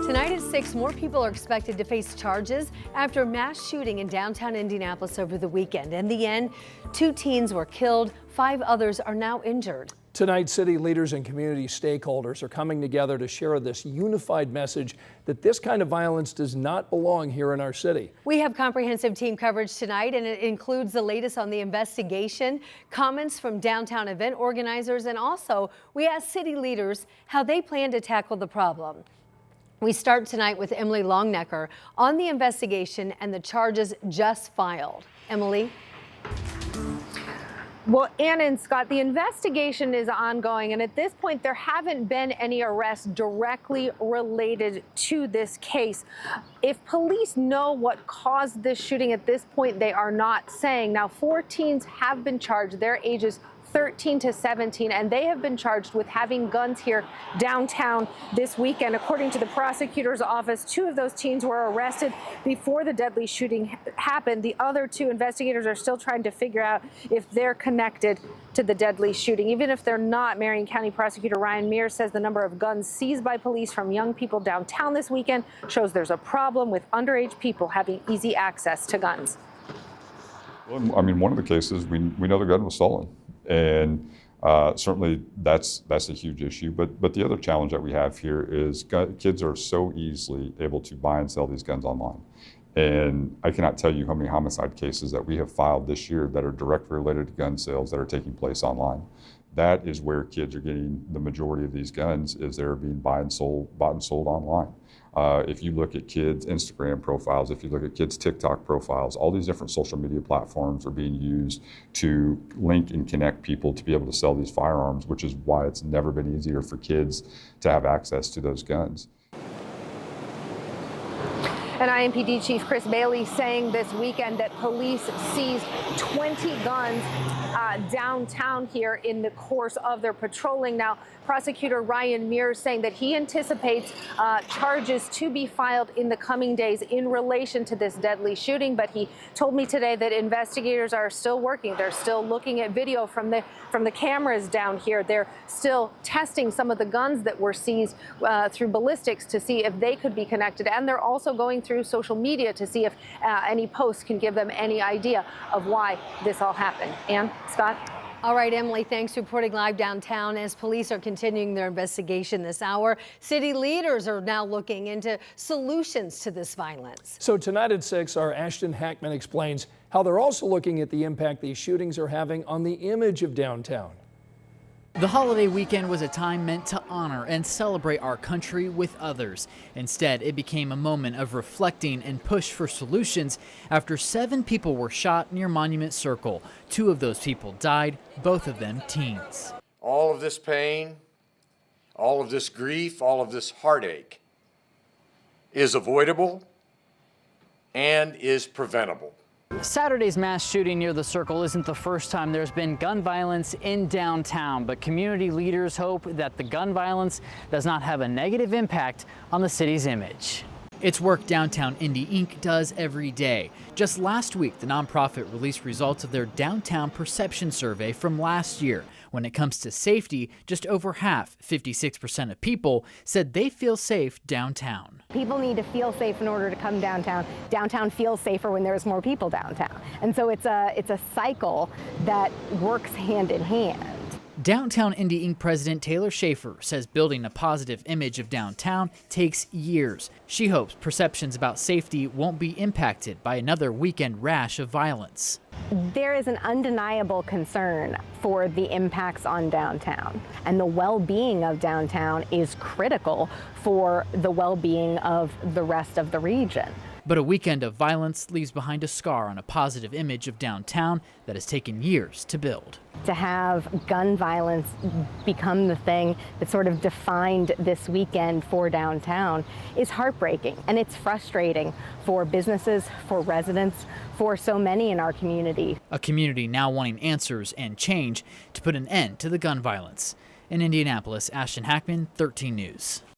Tonight at 6, more people are expected to face charges after a mass shooting in downtown Indianapolis over the weekend. In the end, 2 teens were killed, 5 others are now injured. Tonight, city leaders and community stakeholders are coming together to share this unified message that this kind of violence does not belong here in our city. We have comprehensive team coverage tonight, and it includes the latest on the investigation, comments from downtown event organizers, and also we asked city leaders how they plan to tackle the problem. We start tonight with Emily Longnecker on the investigation and the charges just filed. Emily? Well, Ann and Scott, the investigation is ongoing, and at this point, there haven't been any arrests directly related to this case. If police know what caused this shooting at this point, they are not saying. Now, 4 teens have been charged. Their ages 13 to 17, and they have been charged with having guns here downtown this weekend. According to the prosecutor's office, 2 of those teens were arrested before the deadly shooting happened. The other 2 investigators are still trying to figure out if they're connected to the deadly shooting. Even if they're not, Marion County Prosecutor Ryan Mears says the number of guns seized by police from young people downtown this weekend shows there's a problem with underage people having easy access to guns. Well, I mean, one of the cases, we know the gun was stolen. And certainly that's a huge issue. But the other challenge that we have here is kids are so easily able to buy and sell these guns online. And I cannot tell you how many homicide cases that we have filed this year that are directly related to gun sales that are taking place online. That is where kids are getting the majority of these guns, is they're being bought and sold online. If you look at kids' Instagram profiles, if you look at kids' TikTok profiles, all these different social media platforms are being used to link and connect people to be able to sell these firearms, which is why it's never been easier for kids to have access to those guns. And IMPD Chief Chris Bailey saying this weekend that police seized 20 guns downtown here in the course of their patrolling. Now, Prosecutor Ryan Mears saying that he anticipates charges to be filed in the coming days in relation to this deadly shooting. But he told me today that investigators are still working. They're still looking at video from the cameras down here. They're still testing some of the guns that were seized through ballistics to see if they could be connected. And they're also going through social media to see if any posts can give them any idea of why this all happened. Ann, Scott? All right, Emily, thanks for reporting live downtown. As police are continuing their investigation this hour, city leaders are now looking into solutions to this violence. So tonight at 6, our Ashton Hackman explains how they're also looking at the impact these shootings are having on the image of downtown. The holiday weekend was a time meant to honor and celebrate our country with others. Instead, it became a moment of reflecting and push for solutions after 7 people were shot near Monument Circle. 2 of those people died, both of them teens. All of this pain, all of this grief, all of this heartache is avoidable and is preventable. Saturday's mass shooting near the Circle isn't the first time there's been gun violence in downtown, but community leaders hope that the gun violence does not have a negative impact on the city's image. It's work Downtown Indy Inc. does every day. Just last week, the nonprofit released results of their downtown perception survey from last year. When it comes to safety, just over half, 56% of people, said they feel safe downtown. People need to feel safe in order to come downtown. Downtown feels safer when there's more people downtown. And so it's a cycle that works hand in hand. Downtown Indy Inc. President Taylor Schaefer says building a positive image of downtown takes years. She hopes perceptions about safety won't be impacted by another weekend rash of violence. There is an undeniable concern for the impacts on downtown, and the well-being of downtown is critical for the well-being of the rest of the region. But a weekend of violence leaves behind a scar on a positive image of downtown that has taken years to build. To have gun violence become the thing that sort of defined this weekend for downtown is heartbreaking, and it's frustrating for businesses, for residents, for so many in our community. A community now wanting answers and change to put an end to the gun violence. In Indianapolis, Ashton Hackman, 13 News.